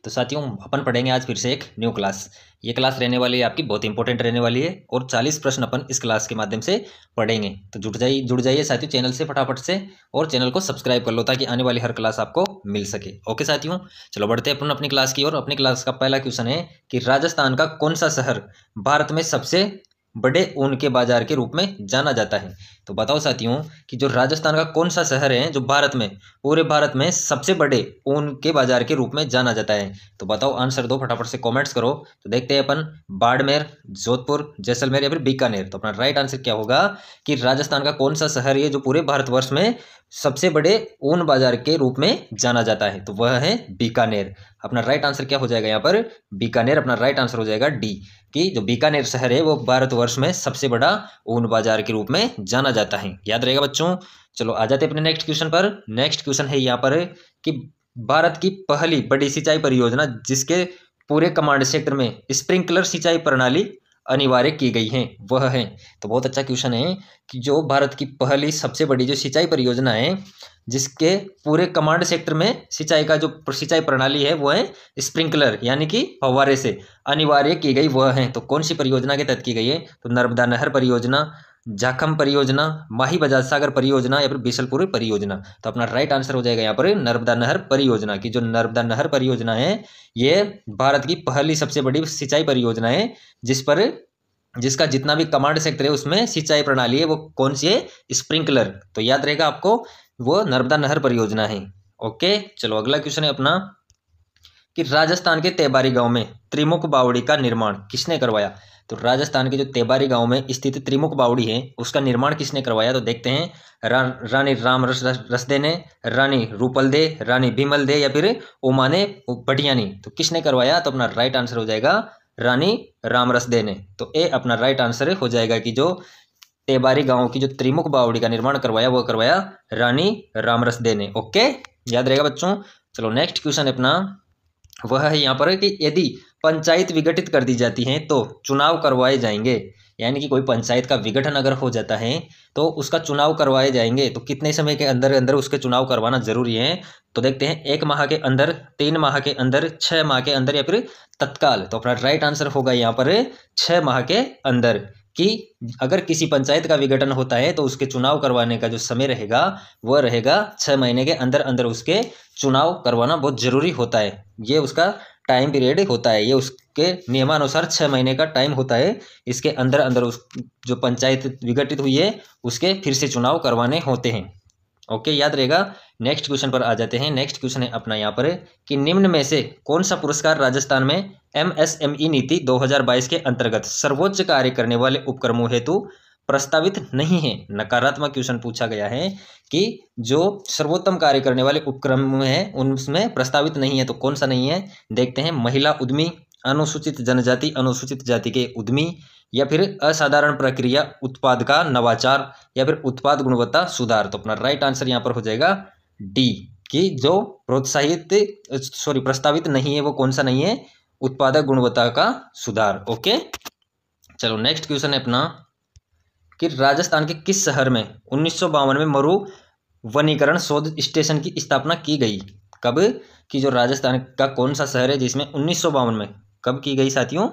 तो साथियों अपन पढ़ेंगे आज फिर से एक न्यू क्लास। ये क्लास रहने वाली है आपकी बहुत इंपॉर्टेंट रहने वाली है और 40 प्रश्न अपन इस क्लास के माध्यम से पढ़ेंगे। तो जुड़ जाइए साथियों चैनल से फटाफट से और चैनल को सब्सक्राइब कर लो ताकि आने वाली हर क्लास आपको मिल सके। ओके साथियों, चलो बढ़ते हैं अपन अपनी क्लास की ओर। अपनी क्लास का पहला क्वेश्चन है कि राजस्थान का कौन सा शहर भारत में सबसे बड़े ऊन के बाजार के रूप में जाना जाता है। तो बताओ साथियों कि जो राजस्थान का कौन सा शहर है जो भारत में, पूरे भारत में सबसे बड़े ऊन के बाजार के रूप में जाना जाता है। तो बताओ, आंसर दो फटाफट से, कमेंट्स करो। तो देखते हैं अपन, बाड़मेर, जोधपुर, जैसलमेर या फिर बीकानेर। तो अपना राइट आंसर क्या होगा कि राजस्थान का कौन सा शहर है जो पूरे भारतवर्ष में सबसे बड़े ऊन बाजार के रूप में जाना जाता है। तो वह है बीकानेर। अपना राइट आंसर क्या हो जाएगा यहाँ पर, बीकानेर। अपना राइट आंसर हो जाएगा डी, कि जो बीकानेर शहर है वो भारतवर्ष में सबसे बड़ा ऊन बाजार के रूप में जाना जाता है। याद रहेगा बच्चों। चलो आ जाते अपने नेक्स्ट क्वेश्चन पर। नेक्स्ट क्वेश्चन है यहाँ पर कि भारत की पहली बड़ी सिंचाई परियोजना जिसके पूरे कमांड क्षेत्र में स्प्रिंकलर सिंचाई प्रणाली अनिवार्य की गई है वह है। तो बहुत अच्छा क्वेश्चन है कि जो भारत की पहली सबसे बड़ी जो सिंचाई परियोजना है जिसके पूरे कमांड क्षेत्र में सिंचाई का जो सिंचाई प्रणाली है वो है स्प्रिंकलर यानी कि फव्वारे से अनिवार्य की गई वह है। तो कौन सी परियोजना के तहत की गई है? तो नर्मदा नहर परियोजना, जाखम परियोजना, माही बजाज सागर परियोजना या फिर बीसलपुर परियोजना। तो अपना राइट आंसर हो जाएगा यहाँ पर नर्मदा नहर परियोजना। की जो नर्मदा नहर परियोजना है ये भारत की पहली सबसे बड़ी सिंचाई परियोजना है जिसका जितना भी कमांड क्षेत्र है उसमें सिंचाई प्रणाली है वो कौन सी है? स्प्रिंकलर। तो याद रहेगा आपको, वो नर्मदा नहर परियोजना है। ओके, चलो अगला क्वेश्चन है अपना कि राजस्थान के तेबारी गांव में त्रिमुख बावड़ी का निर्माण किसने करवाया। तो राजस्थान के जो तेबारी गांव में स्थित त्रिमुख बावड़ी है उसका निर्माण किसने करवाया? तो देखते हैं, रानी राम रसदे ने, रानी रूपल दे, रानी भीमल दे या फिर ओमाने भटियानी। तो किसने करवाया? तो अपना राइट आंसर हो जाएगा रानी रामरसदे ने। तो ए अपना राइट आंसर हो जाएगा कि जो तेबारी गांव की जो त्रिमुख बावड़ी का निर्माण करवाया वो करवाया रानी रामरसदे ने। ओके, याद रहेगा बच्चों। चलो नेक्स्ट क्वेश्चन अपना वह है यहाँ पर कि यदि पंचायत विघटित कर दी जाती है तो चुनाव करवाए जाएंगे। यानी कि कोई पंचायत का विघटन अगर हो जाता है तो उसका चुनाव करवाए जाएंगे। तो कितने समय के अंदर अंदर उसके चुनाव करवाना जरूरी है? तो देखते हैं, 1 माह के अंदर, 3 माह के अंदर, 6 माह के अंदर या फिर तत्काल। तो अपना राइट आंसर होगा यहाँ पर 6 माह के अंदर। कि अगर किसी पंचायत का विघटन होता है तो उसके चुनाव करवाने का जो समय रहेगा वह रहेगा 6 महीने के अंदर अंदर उसके चुनाव करवाना बहुत जरूरी होता है। ये उसका टाइम पीरियड होता है, ये उसके नियमानुसार 6 महीने का टाइम होता है। इसके अंदर अंदर उस जो पंचायत विघटित हुई है उसके फिर से चुनाव करवाने होते हैं। ओके, याद रहेगा। नेक्स्ट क्वेश्चन पर आ जाते हैं। नेक्स्ट क्वेश्चन है अपना यहाँ पर कि निम्न में से कौन सा पुरस्कार राजस्थान में MSME नीति 2022 के अंतर्गत सर्वोच्च कार्य करने वाले उपक्रमों हेतु प्रस्तावित नहीं है। नकारात्मक क्वेश्चन पूछा गया है कि जो सर्वोत्तम कार्य करने वाले उपक्रम हैं उनमें प्रस्तावित नहीं है। तो कौन सा नहीं है? देखते हैं, महिला उद्यमी, अनुसूचित जनजाति, अनुसूचित जाति के उद्यमी या फिर असाधारण प्रक्रिया उत्पाद का नवाचार या फिर उत्पाद गुणवत्ता सुधार। तो अपना राइट आंसर यहाँ पर हो जाएगा डी, कि जो प्रस्तावित नहीं है वो कौन सा नहीं है? उत्पादक गुणवत्ता का सुधार। ओके, चलो नेक्स्ट क्वेश्चन है अपना कि राजस्थान के किस शहर में 1952 में मरु वनीकरण शोध स्टेशन की स्थापना की गई? कब? कि जो राजस्थान का कौन सा शहर है जिसमें 1952 में कब की गई साथियों?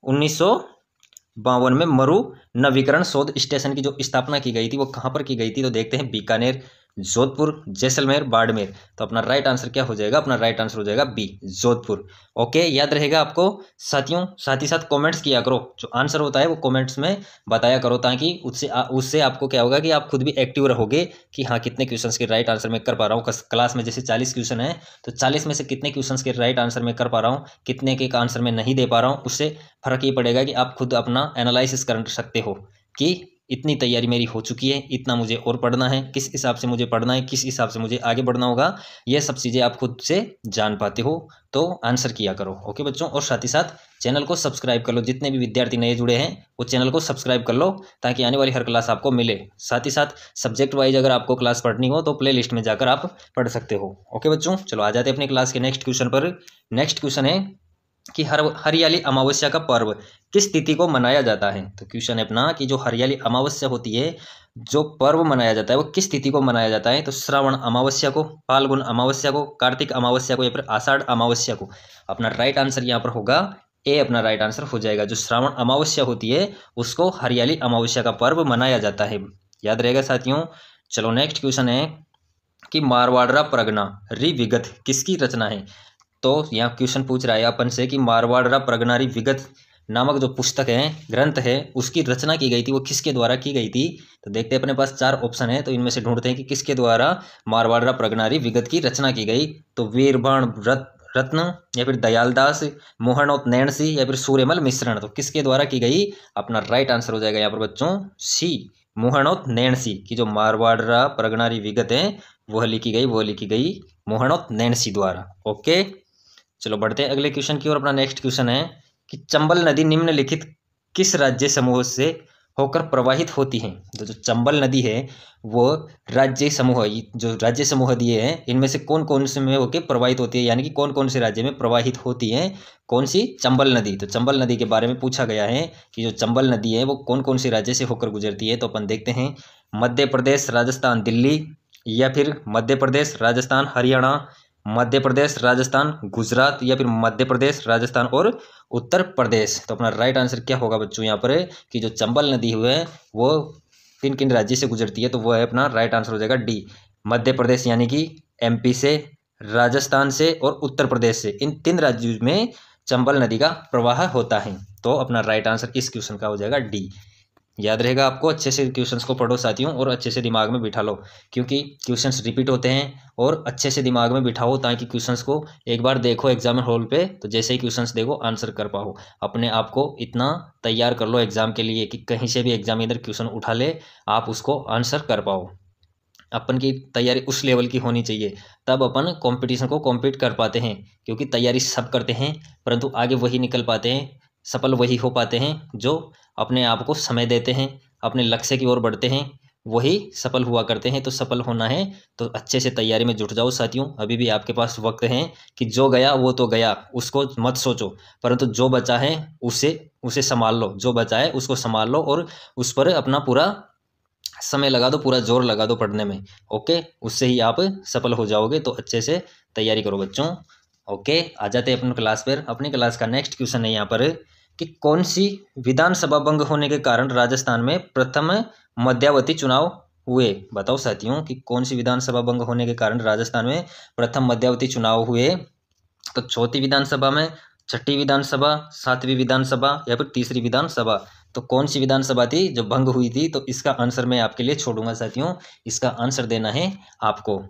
1952 में मरु नवीकरण शोध स्टेशन की जो स्थापना की गई थी वो कहाँ पर की गई थी? तो देखते हैं, बीकानेर, जोधपुर, जैसलमेर, बाड़मेर। तो अपना राइट आंसर क्या हो जाएगा? अपना राइट आंसर हो जाएगा बी, जोधपुर। ओके, याद रहेगा आपको साथियों। साथ ही साथ कमेंट्स किया करो, जो आंसर होता है वो कमेंट्स में बताया करो ताकि उससे आपको क्या होगा कि आप खुद भी एक्टिव रहोगे कि हाँ कितने क्वेश्चंस के राइट आंसर मैं कर पा रहा हूँ। क्लास में जैसे 40 क्वेश्चन है तो 40 में से कितने क्वेश्चंस के राइट आंसर मैं कर पा रहा हूँ, कितने के आंसर मैं नहीं दे पा रहा हूँ। उससे फर्क ये पड़ेगा कि आप खुद अपना एनालिसिस कर सकते हो कि इतनी तैयारी मेरी हो चुकी है, इतना मुझे और पढ़ना है, किस हिसाब से मुझे पढ़ना है, किस हिसाब से मुझे आगे बढ़ना होगा। ये सब चीज़ें आप खुद से जान पाते हो। तो आंसर किया करो। ओके बच्चों, और साथ ही साथ चैनल को सब्सक्राइब कर लो। जितने भी विद्यार्थी नए जुड़े हैं वो चैनल को सब्सक्राइब कर लो ताकि आने वाली हर क्लास आपको मिले। साथ ही साथ सब्जेक्ट वाइज अगर आपको क्लास पढ़नी हो तो प्ले लिस्ट में जाकर आप पढ़ सकते हो। ओके बच्चों, चलो आ जाते हैं अपनी क्लास के नेक्स्ट क्वेश्चन पर। नेक्स्ट क्वेश्चन है कि हरियाली अमावस्या का पर्व किस तिथि को मनाया जाता है। तो क्वेश्चन है अपना कि जो हरियाली अमावस्या होती है, जो पर्व मनाया जाता है वो किस तिथि को मनाया जाता है। तो श्रावण अमावस्या को, फाल्गुन अमावस्या को, कार्तिक अमावस्या को या फिर आषाढ़ अमावस्या को। अपना राइट आंसर यहाँ पर होगा ए, अपना राइट आंसर हो जाएगा। जो श्रावण अमावस्या होती है उसको हरियाली अमावस्या का पर्व मनाया जाता है, याद रहेगा साथियों। चलो नेक्स्ट क्वेश्चन है कि मारवाड़ा परगना विगत किसकी रचना है। तो यहाँ क्वेश्चन पूछ रहा है अपन से कि मारवाड़ा परगना विगत नामक जो पुस्तक है, ग्रंथ है, उसकी रचना की गई थी, वो किसके द्वारा की गई थी। तो देखते हैं अपने पास 4 ऑप्शन है, तो इनमें से ढूंढते हैं कि किसके द्वारा मारवाड़ा परगना विगत की रचना की गई। तो वीरबाण रत्न या फिर दयालदास, मोहनोत नैण सिंह या फिर सूर्यमल मिश्रण। तो किसके द्वारा की गई। अपना राइट आंसर हो जाएगा यहाँ पर बच्चों सी, मोहनोत नैण सिंह की जो मारवाड़ा परगना विगत है वह लिखी गई मोहनोत नैण सिंह द्वारा। ओके, चलो बढ़ते हैं अगले क्वेश्चन की ओर। अपना नेक्स्ट क्वेश्चन है कि चंबल नदी निम्नलिखित किस राज्य समूह से होकर प्रवाहित होती है। तो जो चंबल नदी है वो राज्य समूह, जो राज्य समूह दिए हैं इनमें से कौन कौन से में होकर प्रवाहित होती है, यानी कि कौन कौन से राज्य में प्रवाहित होती है कौन सी चंबल नदी। तो चंबल नदी के बारे में पूछा गया है कि जो चंबल नदी है वो कौन कौन से राज्य से होकर गुजरती है। तो अपन देखते हैं मध्य प्रदेश, राजस्थान, दिल्ली, या फिर मध्य प्रदेश, राजस्थान, हरियाणा, मध्य प्रदेश, राजस्थान, गुजरात, या फिर मध्य प्रदेश, राजस्थान और उत्तर प्रदेश। तो अपना राइट आंसर क्या होगा बच्चों यहाँ पर कि जो चंबल नदी है वो किन किन राज्य से गुजरती है। तो वो है अपना राइट आंसर हो जाएगा डी, मध्य प्रदेश यानी कि एमपी से, राजस्थान से और उत्तर प्रदेश से, इन 3 राज्यों में चंबल नदी का प्रवाह होता है। तो अपना राइट आंसर इस क्वेश्चन का हो जाएगा डी। याद रहेगा आपको, अच्छे से क्वेश्चंस को पढ़ो साथियों और अच्छे से दिमाग में बिठा लो, क्योंकि क्वेश्चंस रिपीट होते हैं और अच्छे से दिमाग में बिठाओ ताकि क्वेश्चंस को एक बार देखो एग्जाम हॉल पे, तो जैसे ही क्वेश्चंस देखो आंसर कर पाओ। अपने आप को इतना तैयार कर लो एग्जाम के लिए कि कहीं से भी एग्जाम इधर क्वेश्चन उठा ले आप उसको आंसर कर पाओ। अपन की तैयारी उस लेवल की होनी चाहिए, तब अपन कंपटीशन को कॉम्पीट कर पाते हैं। क्योंकि तैयारी सब करते हैं परंतु आगे वही निकल पाते हैं, सफल वही हो पाते हैं जो अपने आप को समय देते हैं, अपने लक्ष्य की ओर बढ़ते हैं, वही सफल हुआ करते हैं। तो सफल होना है तो अच्छे से तैयारी में जुट जाओ साथियों, अभी भी आपके पास वक्त है कि जो गया वो तो गया, उसको मत सोचो, परंतु जो बचा है उसे उसे संभाल लो, जो बचा है उसको संभाल लो और उस पर अपना पूरा समय लगा दो, पूरा जोर लगा दो पढ़ने में। ओके, उससे ही आप सफल हो जाओगे। तो अच्छे से तैयारी करो बच्चों। ओके, आ जाते हैं अपनी क्लास पर। अपनी क्लास का नेक्स्ट क्वेश्चन है यहाँ पर कि कौन सी विधानसभा भंग होने के कारण राजस्थान में प्रथम मध्यावधि चुनाव हुए। बताओ साथियों कि कौन सी विधानसभा भंग होने के कारण राजस्थान में प्रथम मध्यावधि चुनाव हुए। तो चौथी विधानसभा में, छठी विधानसभा, सातवीं विधानसभा या फिर तीसरी विधानसभा। तो कौन सी विधानसभा थी जो भंग हुई थी। तो इसका आंसर मैं आपके लिए छोड़ूंगा साथियों, इसका आंसर देना है आपको।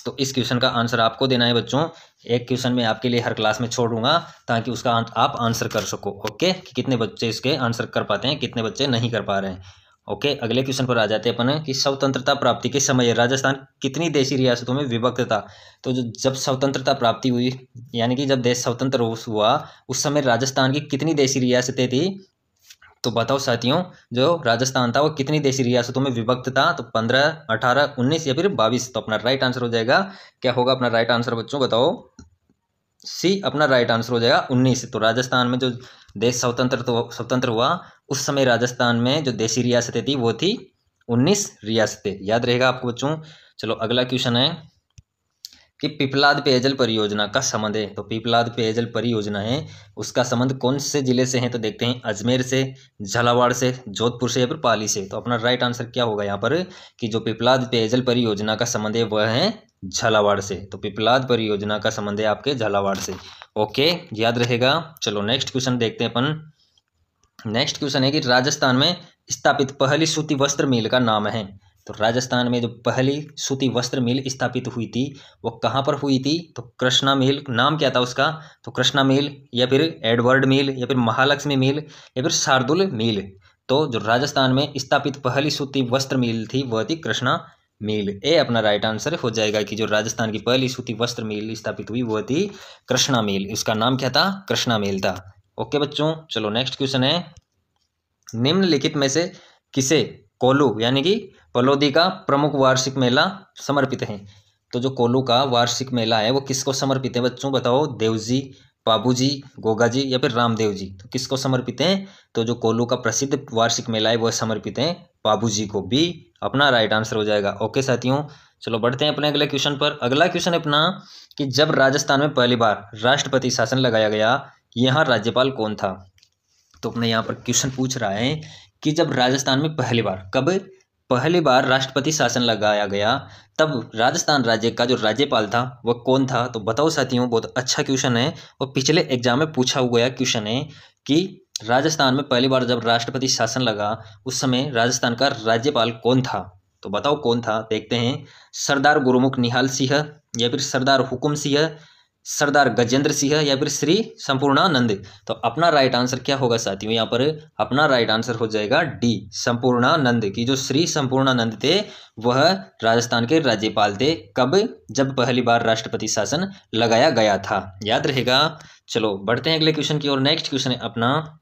तो इस क्वेश्चन का आंसर आपको देना है बच्चों। एक क्वेश्चन मैं आपके लिए हर क्लास में छोड़ूंगा ताकि उसका आप आंसर कर सको। ओके, कि कितने बच्चे इसके आंसर कर पाते हैं, कितने बच्चे नहीं कर पा रहे हैं। ओके, अगले क्वेश्चन पर आ जाते हैं अपन कि स्वतंत्रता प्राप्ति के समय राजस्थान कितनी देशी रियासतों में विभक्त था। तो जब स्वतंत्रता प्राप्ति हुई, यानी कि जब देश स्वतंत्र हुआ, उस समय राजस्थान की कितनी देशी रियासतें थी। तो बताओ साथियों, जो राजस्थान था वो कितनी देशी रियासतों में विभक्त था। तो 15, 18, 19 या फिर 22। तो अपना राइट आंसर हो जाएगा, क्या होगा अपना राइट आंसर बच्चों बताओ। सी, अपना राइट आंसर हो जाएगा 19। तो राजस्थान में जो देश स्वतंत्र हुआ उस समय राजस्थान में जो देशी रियासतें थी वो थी 19 रियासतें। याद रहेगा आपको बच्चों। चलो अगला क्वेश्चन है कि पिपलाद पेयजल परियोजना का संबंध है। तो पिपलाद पेयजल परियोजना है उसका संबंध कौन से जिले से है। तो देखते हैं अजमेर से, झालावाड़ से, जोधपुर से या फिर पाली से। तो अपना राइट आंसर क्या होगा यहाँ पर कि जो पिपलाद पेयजल परियोजना का संबंध है वह है झालावाड़ से। तो पिपलाद परियोजना का संबंध है आपके झालावाड़ से। ओके, याद रहेगा। चलो नेक्स्ट क्वेश्चन देखते हैं अपन। नेक्स्ट क्वेश्चन है कि राजस्थान में स्थापित पहली सूती वस्त्र मिल का नाम है। तो राजस्थान में जो पहली सूती वस्त्र मिल स्थापित हुई थी वो कहाँ पर हुई थी। तो कृष्णा मिल, नाम क्या था उसका। तो कृष्णा मिल या फिर एडवर्ड मिल या फिर महालक्ष्मी मिल या फिर शार्दुल मिल। तो जो राजस्थान में स्थापित पहली सूती वस्त्र मिल थी वह थी कृष्णा मिल। ए अपना राइट आंसर हो जाएगा कि जो राजस्थान की पहली सूती वस्त्र मिल स्थापित हुई वह थी कृष्णा मिल। इसका नाम क्या था, कृष्णा मिल था। ओके बच्चों, चलो नेक्स्ट क्वेश्चन है निम्नलिखित में से किसे कोल्लू यानी कि फलोदी का प्रमुख वार्षिक मेला समर्पित है। तो जो कोल्लू का वार्षिक मेला है वो किसको समर्पित है बच्चों बताओ। देवजी, बाबूजी, गोगा जी या फिर रामदेव जी। तो किसको समर्पित हैं? तो जो कोल्लू का प्रसिद्ध वार्षिक मेला है वह समर्पित है बाबूजी को। बी अपना राइट आंसर हो जाएगा। ओके साथियों, चलो बढ़ते हैं अपने अगले क्वेश्चन पर। अगला क्वेश्चन अपना कि जब राजस्थान में पहली बार राष्ट्रपति शासन लगाया गया, यहाँ राज्यपाल कौन था? तो अपने यहाँ पर क्वेश्चन पूछ रहा है कि जब राजस्थान में पहली बार, कब पहली बार राष्ट्रपति शासन लगाया गया, तब राजस्थान राज्य का जो राज्यपाल था वह कौन था? तो बताओ साथियों, बहुत अच्छा क्वेश्चन है और पिछले एग्जाम में पूछा हुआ क्वेश्चन है कि राजस्थान में पहली बार जब राष्ट्रपति शासन लगा उस समय राजस्थान का राज्यपाल कौन था? तो बताओ कौन था? देखते हैं, सरदार गुरुमुख निहाल सिंह या फिर सरदार हुकुम सिंह, सरदार गजेंद्र सिंह या फिर श्री संपूर्णानंद। तो अपना राइट आंसर क्या होगा साथियों? यहाँ पर अपना राइट आंसर हो जाएगा डी संपूर्णानंद। की जो श्री संपूर्णानंद थे वह राजस्थान के राज्यपाल थे। कब? जब पहली बार राष्ट्रपति शासन लगाया गया था, याद रहेगा। चलो बढ़ते हैं अगले क्वेश्चन की ओर। नेक्स्ट क्वेश्चन है अपना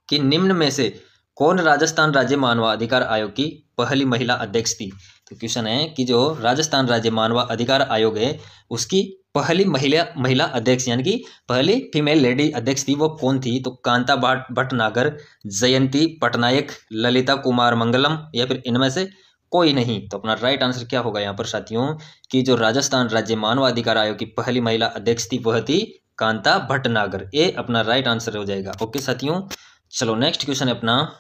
कि निम्न में से कौन राजस्थान राज्य मानवाधिकार आयोग की पहली महिला अध्यक्ष थी? तो क्वेश्चन है कि जो राजस्थान राज्य मानवाधिकार आयोग है उसकी पहली महिला अध्यक्ष यानी कि पहली फीमेल लेडी अध्यक्ष थी वो कौन थी? तो कांता भटनागर, जयंती पटनायक, ललिता कुमार मंगलम या फिर इनमें से कोई नहीं। तो अपना राइट आंसर क्या होगा यहाँ पर साथियों कि जो राजस्थान राज्य मानवाधिकार आयोग की पहली महिला अध्यक्ष थी वह थी कांता भटनागर। ए अपना राइट आंसर हो जाएगा। ओके साथियों, चलो नेक्स्ट क्वेश्चन अपना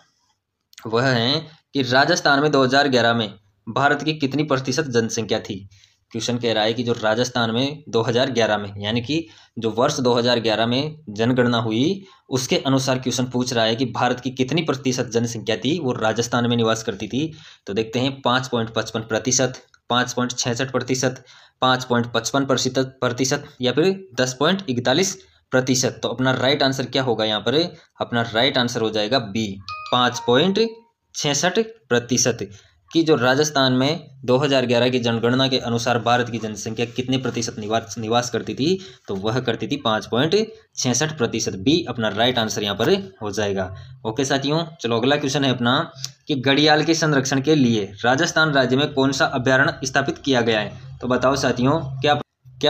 वह है कि राजस्थान में 2011 में भारत की कितनी प्रतिशत जनसंख्या थी? क्वेश्चन कह रहा है कि जो राजस्थान में 2011 में यानी कि जो वर्ष 2011 में जनगणना हुई उसके अनुसार क्वेश्चन पूछ रहा है कि भारत की कितनी प्रतिशत जनसंख्या थी वो राजस्थान में निवास करती थी। तो देखते हैं 5.55%, 5.66%, 5.55% या फिर 10.41%। तो अपना राइट आंसर क्या होगा यहाँ पर? अपना राइट आंसर हो जाएगा बी 5.66%। कि जो राजस्थान में 2011 की जनगणना के अनुसार भारत की जनसंख्या कितने प्रतिशत निवास करती थी? तो वह करती थी 5.66%। बी अपना राइट आंसर यहाँ पर हो जाएगा। ओके साथियों, चलो अगला क्वेश्चन है अपना कि घड़ियाल के संरक्षण के लिए राजस्थान राज्य में कौन सा अभ्यारण्य स्थापित किया गया है? तो बताओ साथियों क्या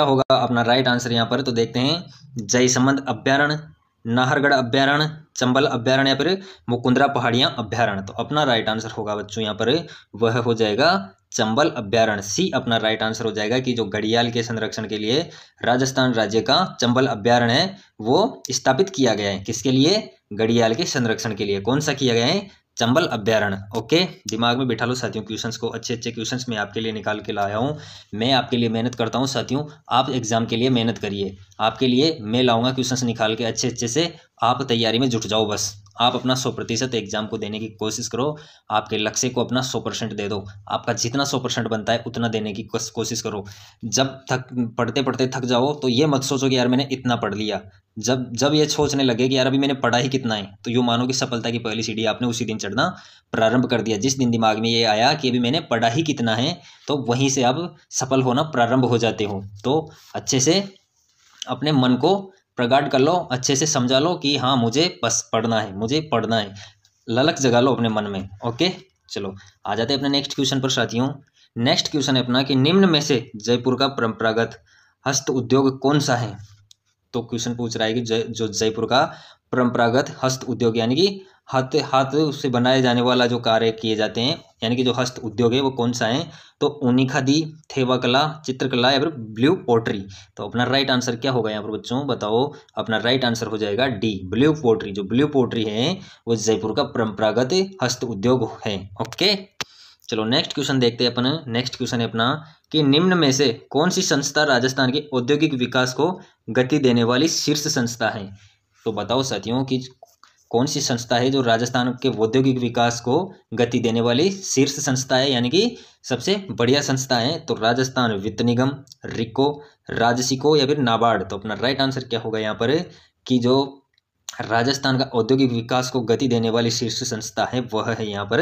होगा अपना राइट आंसर यहाँ पर? तो देखते हैं, जयसमंद अभ्यारण्य, नाहरगढ़ अभ्यारण्य, चंबल अभ्यारण्य या फिर मुकुंदरा पहाड़ियां अभ्यारण्य। तो अपना राइट आंसर होगा बच्चों यहाँ पर वह हो जाएगा चंबल अभ्यारण्य। सी अपना राइट आंसर हो जाएगा कि जो घड़ियाल के संरक्षण के लिए राजस्थान राज्य का चंबल अभ्यारण्य है वो स्थापित किया गया है। किसके लिए? घड़ियाल के संरक्षण के लिए। कौन सा किया गया है? चंबल अभ्यारण्य। ओके, दिमाग में बिठा लो साथियों क्वेश्चंस को। अच्छे अच्छे क्वेश्चंस मैं आपके लिए निकाल के लाया हूँ। मैं आपके लिए मेहनत करता हूँ साथियों, आप एग्जाम के लिए मेहनत करिए। आपके लिए मैं लाऊंगा क्वेश्चंस निकाल के अच्छे अच्छे से, आप तैयारी में जुट जाओ। बस आप अपना 100% एग्जाम को देने की कोशिश करो। आपके लक्ष्य को अपना 100% दे दो। आपका जितना 100% बनता है उतना देने की कोशिश करो। जब तक पढ़ते पढ़ते थक जाओ तो ये मत सोचो कि यार मैंने इतना पढ़ लिया। जब ये सोचने लगे कि यार अभी मैंने पढ़ा ही कितना है, तो यूँ मानो कि सफलता की पहली सीढ़ी आपने उसी दिन चढ़ना प्रारंभ कर दिया। जिस दिन दिमाग में ये आया कि अभी मैंने पढ़ा ही कितना है, तो वहीं से आप सफल होना प्रारंभ हो जाते हो। तो अच्छे से अपने मन को प्रगाढ़ कर लो, अच्छे से समझा लो कि हाँ मुझे बस पढ़ना है, मुझे पढ़ना है। ललक जगा लो अपने मन में। ओके, चलो आ जाते हैं अपने नेक्स्ट क्वेश्चन पर साथियों। नेक्स्ट क्वेश्चन है अपना कि निम्न में से जयपुर का परंपरागत हस्त उद्योग कौन सा है? तो क्वेश्चन पूछ रहा है कि जो जयपुर का परंपरागत हस्त उद्योग यानी कि हाथ से बनाए जाने वाला जो कार्य किए जाते हैं यानी कि जो हस्त उद्योग है वो कौन सा है? तो ऊनी खादी, थेवा कला, चित्रकला या फिर ब्लू पोट्री। तो अपना राइट आंसर क्या होगा यहाँ पर बच्चों? बताओ। अपना राइट आंसर हो जाएगा डी ब्लू पोट्री। जो ब्लू पोट्री है वो जयपुर का परंपरागत हस्त उद्योग है। ओके, चलो नेक्स्ट क्वेश्चन देखते हैं अपन। नेक्स्ट क्वेश्चन है अपना कि निम्न में से कौन सी संस्था राजस्थान के औद्योगिक विकास को गति देने वाली शीर्ष संस्था है? तो बताओ साथियों कि कौन सी संस्था है जो राजस्थान के औद्योगिक विकास को गति देने वाली शीर्ष संस्था है यानी कि सबसे बढ़िया संस्था है? तो राजस्थान वित्त निगम, रिको, राजसिको या फिर नाबार्ड। तो अपना राइट आंसर क्या होगा यहाँ पर कि जो राजस्थान का औद्योगिक विकास को गति देने वाली शीर्ष संस्था है वह है यहाँ पर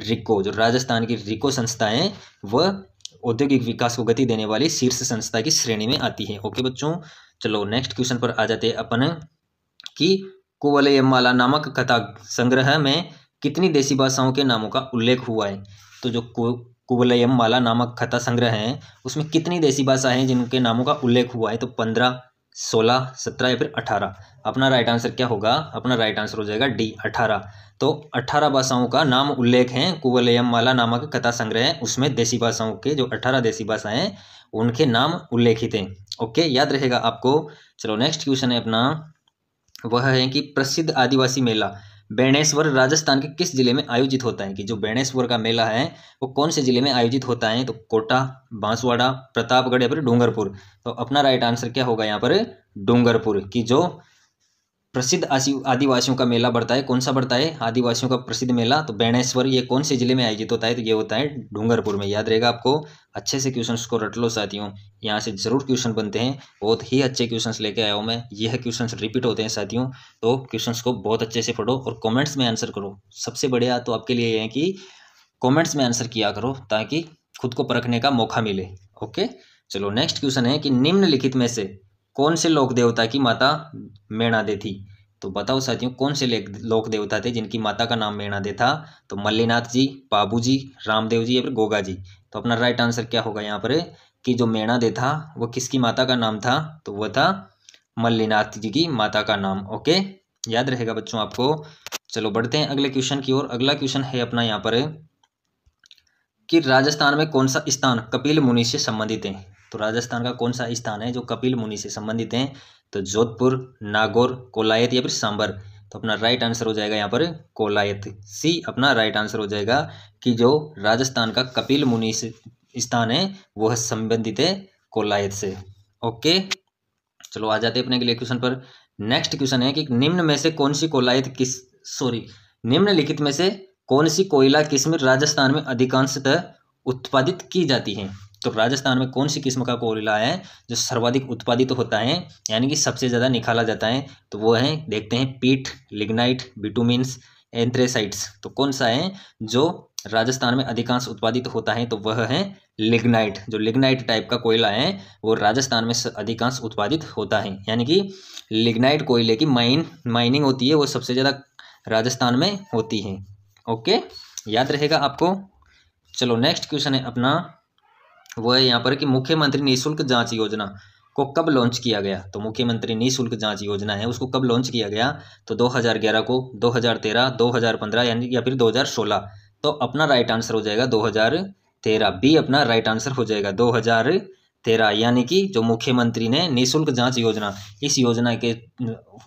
रिको। जो राजस्थान की रिको संस्था है वह औद्योगिक विकास को गति देने वाली शीर्ष संस्था की श्रेणी में आती है। ओके बच्चों, चलो नेक्स्ट क्वेश्चन पर आ जाते हैं अपन कि कुवलयमाला नामक कथा संग्रह में कितनी देसी भाषाओं के नामों का उल्लेख हुआ है? तो जो कुवलयमाला नामक कथा संग्रह है उसमें कितनी देसी भाषा हैं जिनके नामों का उल्लेख हुआ है? तो 15, 16, 17 या फिर 18। अपना राइट आंसर क्या होगा? अपना राइट आंसर हो जाएगा डी 18। तो 18 भाषाओं का नाम उल्लेख है कुवलयम माला नामक कथा संग्रह है, उसमें देसी भाषाओं के जो 18 देसी भाषाएं हैं उनके नाम उल्लेखित हैं। ओके, याद रहेगा आपको। चलो नेक्स्ट क्वेश्चन है अपना, वह है कि प्रसिद्ध आदिवासी मेला बेणेश्वर राजस्थान के किस जिले में आयोजित होता है? कि जो बेणेश्वर का मेला है वो कौन से जिले में आयोजित होता है? तो कोटा, बांसवाड़ा, प्रतापगढ़ या फिर डूंगरपुर। तो अपना राइट आंसर क्या होगा यहाँ पर? डूंगरपुर। की जो प्रसिद्ध आदिवासियों का मेला बढ़ता है, कौन सा बढ़ता है? आदिवासियों का प्रसिद्ध मेला, तो बेणेश्वर ये कौन से जिले में आयोजित होता है? तो ये होता है डूंगरपुर में। याद रहेगा आपको। अच्छे से क्वेश्चंस को रट लो साथियों, यहाँ से जरूर क्वेश्चन बनते हैं। बहुत ही अच्छे क्वेश्चंस लेके आया हूँ मैं। यह क्वेश्चंस रिपीट होते हैं साथियों, तो क्वेश्चंस को बहुत अच्छे से पढ़ो और कॉमेंट्स में आंसर करो। सबसे बढ़िया तो आपके लिए है कि कॉमेंट्स में आंसर किया करो ताकि खुद को परखने का मौका मिले। ओके, चलो नेक्स्ट क्वेश्चन है कि निम्नलिखित में से कौन से लोक देवता की माता मेणादे थी? तो बताओ साथियों, कौन से लोक देवता थे जिनकी माता का नाम मेणादे था? तो मल्लीनाथ जी, बाबू जी, रामदेव जी या फिर गोगा जी। तो अपना राइट आंसर क्या होगा यहाँ पर? कि जो मेणादे था वो किसकी माता का नाम था? तो वह था मल्लीनाथ जी की माता का नाम। ओके, याद रहेगा बच्चों आपको। चलो बढ़ते हैं अगले क्वेश्चन की ओर। अगला क्वेश्चन है अपना यहाँ पर कि राजस्थान में कौन सा स्थान कपिल मुनि से संबंधित है? तो राजस्थान का कौन सा स्थान है जो कपिल मुनि से संबंधित है? तो जोधपुर, नागौर, कोलायत या फिर सांबर। तो अपना राइट आंसर हो जाएगा यहाँ पर कोलायत। सी अपना राइट आंसर हो जाएगा कि जो राजस्थान का कपिल मुनि से स्थान है वह संबंधित है कोलायत से। ओके, चलो आ जाते हैं अपने अगले क्वेश्चन पर। नेक्स्ट क्वेश्चन है कि निम्न में से कौन सी कोलायत निम्नलिखित में से कौन सी कोयला किस्म राजस्थान में अधिकांशतः उत्पादित की जाती है? तो राजस्थान में कौन सी किस्म का कोयला है जो सर्वाधिक उत्पादित होता है, यानी कि सबसे ज्यादा निकाला जाता है? तो वो है, देखते हैं, पीट, लिग्नाइट, बिटुमिन्स, एंथ्रेसाइट्स। तो कौन सा है जो राजस्थान में अधिकांश उत्पादित होता है? तो वह है लिग्नाइट। जो लिग्नाइट टाइप का कोयला है वो राजस्थान में अधिकांश उत्पादित होता है, यानी कि लिग्नाइट कोयले की माइनिंग होती है वो सबसे ज्यादा राजस्थान में होती है। ओके, याद रहेगा आपको। चलो नेक्स्ट क्वेश्चन है अपना, वो है यहाँ पर कि मुख्यमंत्री निःशुल्क जांच योजना को कब लॉन्च किया गया? तो मुख्यमंत्री निःशुल्क जांच योजना है उसको कब लॉन्च किया गया? तो 2011 को, 2013, 2015 यानी या फिर 2016। तो अपना राइट आंसर हो जाएगा 2013। बी अपना राइट आंसर हो जाएगा 2013। यानी कि जो मुख्यमंत्री ने निःशुल्क जांच योजना, इस योजना के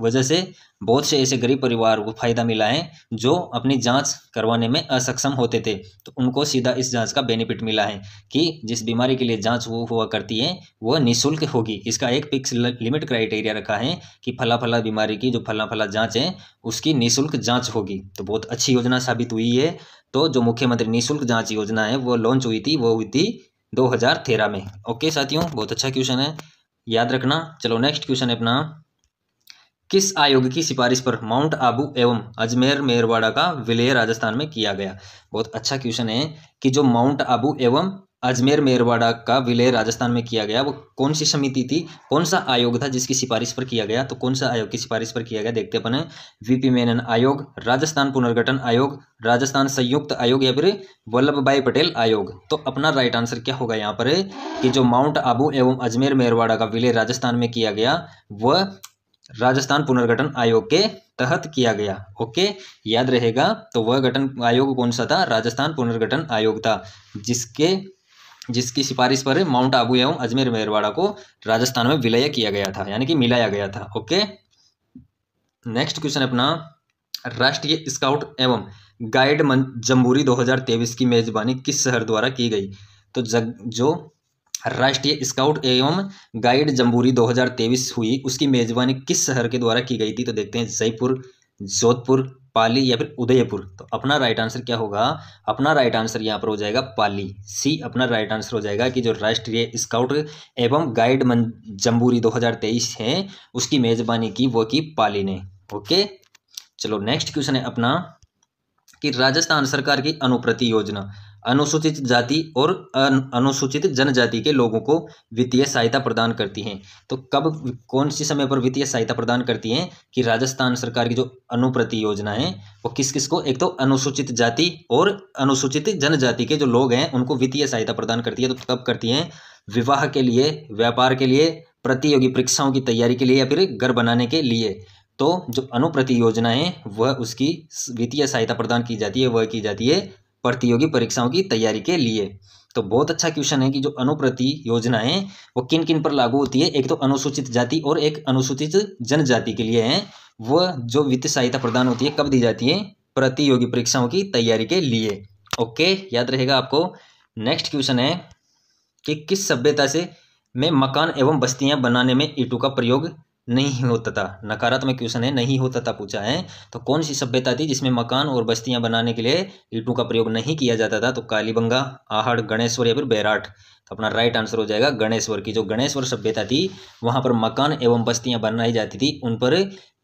वजह से बहुत से ऐसे गरीब परिवार को फायदा मिला है जो अपनी जांच करवाने में असक्षम होते थे, तो उनको सीधा इस जांच का बेनिफिट मिला है कि जिस बीमारी के लिए जांच वो हुआ करती है वह निःशुल्क होगी। इसका एक फिक्स लिमिट क्राइटेरिया रखा है कि फला फला बीमारी की जो फला फला जांच है उसकी निःशुल्क जांच होगी। तो बहुत अच्छी योजना साबित हुई है। तो जो मुख्यमंत्री निःशुल्क जांच योजना है वो लॉन्च हुई थी, वो हुई थी 2013 में। ओके साथियों, बहुत अच्छा क्वेश्चन है, याद रखना। चलो नेक्स्ट क्वेश्चन है अपना, किस आयोग की सिफारिश पर माउंट आबू एवं अजमेर मेरवाड़ा का विलय राजस्थान में किया गया? बहुत अच्छा क्वेश्चन है कि जो माउंट आबू एवं अजमेर मेरवाड़ा का विलय राजस्थान में किया गया वो कौन सी समिति थी, कौन सा आयोग था जिसकी सिफारिश पर किया गया? तो कौन सा आयोग की सिफारिश पर किया गया देखते अपन है। वीपी मेनन आयोग, राजस्थान पुनर्गठन आयोग, राजस्थान संयुक्त आयोग या फिर वल्लभ भाई पटेल आयोग। तो अपना राइट आंसर क्या होगा यहाँ पर कि जो माउंट आबू एवं अजमेर मेरवाड़ा का विलय राजस्थान में किया गया वह राजस्थान पुनर्गठन आयोग के तहत किया गया। ओके, याद रहेगा। तो वह गठन आयोग कौन सा था? राजस्थान पुनर्गठन आयोग था, जिसकी सिफारिश पर माउंट आबू एवं अजमेर मेरवाड़ा को राजस्थान में विलय किया गया था, यानी कि मिलाया गया था। ओके, नेक्स्ट क्वेश्चन अपना, राष्ट्रीय स्काउट एवं गाइड जम्बूरी 2023 की मेजबानी किस शहर द्वारा की गई? तो जो राष्ट्रीय स्काउट एवं गाइड जम्बूरी 2023 हुई उसकी मेजबानी किस शहर के द्वारा की गई थी? तो देखते हैं, जयपुर, जोधपुर, पाली या फिर उदयपुर। तो अपना राइट आंसर क्या होगा? अपना राइट आंसर यहाँ पर हो जाएगा पाली। सी अपना राइट आंसर हो जाएगा कि जो राष्ट्रीय स्काउट एवं गाइड जम्बूरी 2023 है उसकी मेजबानी की वो की पाली ने। ओके, चलो नेक्स्ट क्वेश्चन है अपना कि राजस्थान सरकार की अनुप्रति योजना अनुसूचित जाति और अनुसूचित जनजाति के लोगों को वित्तीय सहायता प्रदान करती हैं। तो कब, कौन सी समय पर वित्तीय सहायता प्रदान करती हैं? कि राजस्थान सरकार की जो अनुप्रति योजना है वो किस किस को, एक तो अनुसूचित जाति और अनुसूचित जनजाति के जो लोग हैं उनको वित्तीय सहायता प्रदान करती है। तो कब करती हैं? विवाह के लिए, व्यापार के लिए, प्रतियोगी परीक्षाओं की तैयारी के लिए या फिर घर बनाने के लिए। तो जो अनुप्रति योजना है वह उसकी वित्तीय सहायता प्रदान की जाती है, वह की जाती है प्रतियोगी परीक्षाओं की तैयारी के लिए। तो बहुत अच्छा क्वेश्चन है कि जो अनुप्रति योजना है वो किन किन पर लागू होती है। एक तो अनुसूचित जाति और एक अनुसूचित जनजाति के लिए है। वह जो वित्तीय सहायता प्रदान होती है कब दी जाती है? प्रतियोगी परीक्षाओं की तैयारी के लिए। ओके, याद रहेगा आपको। नेक्स्ट क्वेश्चन है कि किस सभ्यता से में मकान एवं बस्तियां बनाने में ईंटों का प्रयोग नहीं होता था? नकारात्मक क्वेश्चन है, नहीं होता था पूछा है। तो कौन सी सभ्यता थी जिसमें मकान और बस्तियां बनाने के लिए ईंटों का प्रयोग नहीं किया जाता था? तो कालीबंगा, आहड़, गणेश्वर या फिर बैराट। तो अपना राइट आंसर हो जाएगा गणेश्वर की। जो गणेश्वर सभ्यता थी वहां पर मकान एवं बस्तियां बनाई जाती थी, उन पर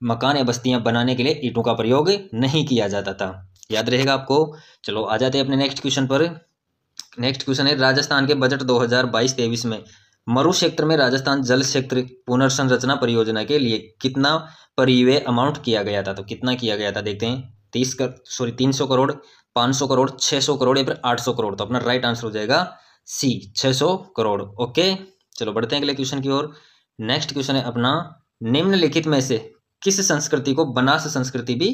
मकान या बस्तियां बनाने के लिए ईंटों का प्रयोग नहीं किया जाता था। याद रहेगा आपको। चलो आ जाते हैं अपने नेक्स्ट क्वेश्चन पर। नेक्स्ट क्वेश्चन है राजस्थान के बजट 2022-23 में मरु क्षेत्र में राजस्थान जल क्षेत्र पुनर्संरचना परियोजना के लिए कितना परिव्यय अमाउंट किया गया था? तो कितना किया गया था देखते हैं। 300 करोड़, 500 करोड़, 600 करोड़ या फिर 800 करोड़। तो अपना राइट आंसर हो जाएगा सी, 600 करोड़। ओके, चलो बढ़ते हैं अगले क्वेश्चन की ओर। नेक्स्ट क्वेश्चन है अपना, निम्नलिखित में से किस संस्कृति को बनास संस्कृति भी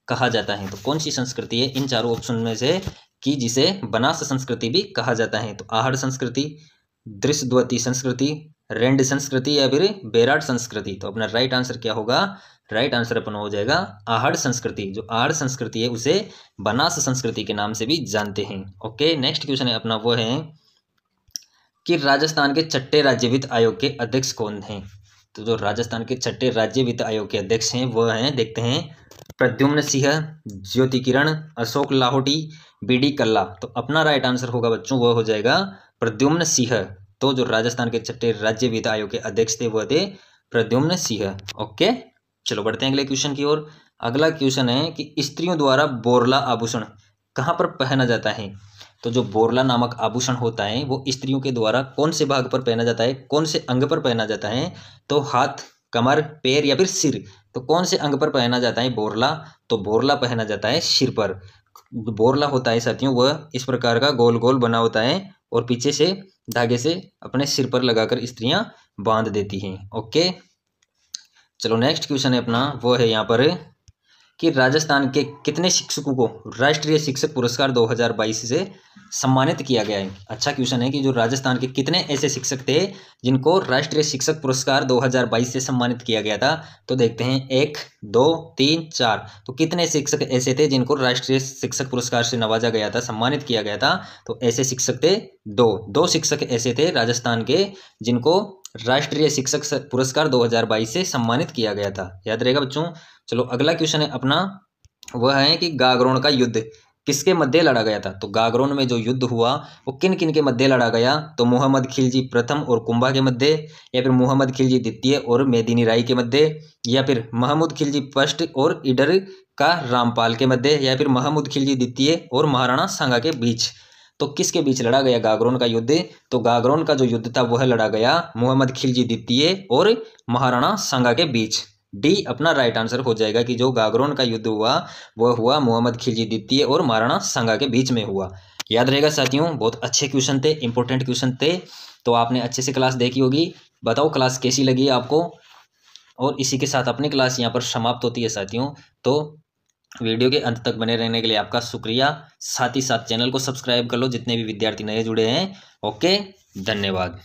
कहा जाता है? तो कौन सी संस्कृति है इन चारों ऑप्शन में से कि जिसे बनास संस्कृति भी कहा जाता है? तो आहड़ संस्कृति, दृश्यद्वती संस्कृति, रेंड संस्कृति या फिर बेराट संस्कृति। तो अपना राइट आंसर क्या होगा? राइट आंसर अपना हो जाएगा आहड़ संस्कृति। जो आहड़ संस्कृति है उसे बनास संस्कृति के नाम से भी जानते हैं। ओके, नेक्स्ट क्वेश्चन है अपना वो है कि राजस्थान के छठे राज्य वित्त आयोग के अध्यक्ष कौन हैं? तो जो राजस्थान के छठे राज्य वित्त आयोग के अध्यक्ष हैं वह हैं, देखते हैं, प्रद्युम्न सिंह, ज्योति किरण, अशोक लाहोटी, बीडी कल्ला। तो अपना राइट आंसर होगा बच्चों वह हो जाएगा प्रद्युम्न सिंह। तो जो राजस्थान के छठे राज्य वित्त आयोग के अध्यक्ष थे वह थे प्रद्युम्न सिंह। ओके, चलो बढ़ते हैं अगले क्वेश्चन की ओर। अगला क्वेश्चन है कि स्त्रियों द्वारा बोरला आभूषण कहाँ पर पहना जाता है? तो जो बोरला नामक आभूषण होता है वो स्त्रियों के द्वारा कौन से भाग पर पहना जाता है, कौन से अंग पर पहना जाता है? तो हाथ, कमर, पैर या फिर सिर। तो कौन से अंग पर पहना जाता है बोरला? तो बोरला पहना जाता है सिर पर। बोरला होता है साथियों वह इस प्रकार का गोल गोल बना होता है और पीछे से धागे से अपने सिर पर लगाकर स्त्रियां बांध देती हैं। ओके, चलो नेक्स्ट क्वेश्चन है अपना वो है यहाँ पर कि राजस्थान के कितने शिक्षकों को राष्ट्रीय शिक्षक पुरस्कार 2022 से सम्मानित किया गया है? अच्छा क्वेश्चन है कि जो राजस्थान के कितने ऐसे शिक्षक थे जिनको राष्ट्रीय शिक्षक पुरस्कार 2022 से सम्मानित किया गया था? तो देखते हैं 1, 2, 3, 4। तो कितने शिक्षक ऐसे थे जिनको राष्ट्रीय शिक्षक पुरस्कार से नवाजा गया था, सम्मानित किया गया था? तो ऐसे शिक्षक थे दो शिक्षक ऐसे थे राजस्थान के जिनको राष्ट्रीय शिक्षक पुरस्कार 2022 से सम्मानित किया गया था। याद रहेगा बच्चों। चलो अगला क्वेश्चन है अपना वह है कि गागरोन का युद्ध किसके मध्य लड़ा गया था? तो गागरोन में जो युद्ध हुआ वो किन किन के मध्य लड़ा गया? तो मोहम्मद खिलजी प्रथम और कुंभा के मध्य, या फिर मोहम्मद खिलजी द्वितीय और मेदिनी राय के मध्य, या फिर महमूद खिलजी फर्स्ट और ईडर का रामपाल के मध्य, या फिर महमूद खिलजी द्वितीय और महाराणा सांगा के बीच। तो किसके बीच लड़ा गया गागरोन का युद्ध? तो गागरोन का जो युद्ध था वह लड़ा गया मोहम्मद खिलजी द्वितीय और महाराणा सांगा के बीच। डी अपना राइट आंसर हो जाएगा कि जो गागरोन का युद्ध हुआ वह हुआ मोहम्मद खिलजी द्वितीय और महाराणा सांगा के बीच में हुआ। याद रहेगा साथियों, बहुत अच्छे क्वेश्चन थे, इंपॉर्टेंट क्वेश्चन थे। तो आपने अच्छे से क्लास देखी होगी। बताओ क्लास कैसी लगी आपको। और इसी के साथ अपनी क्लास यहाँ पर समाप्त होती है साथियों। तो वीडियो के अंत तक बने रहने के लिए आपका शुक्रिया। साथ ही साथ चैनल को सब्सक्राइब कर लो जितने भी विद्यार्थी नए जुड़े हैं। ओके, धन्यवाद।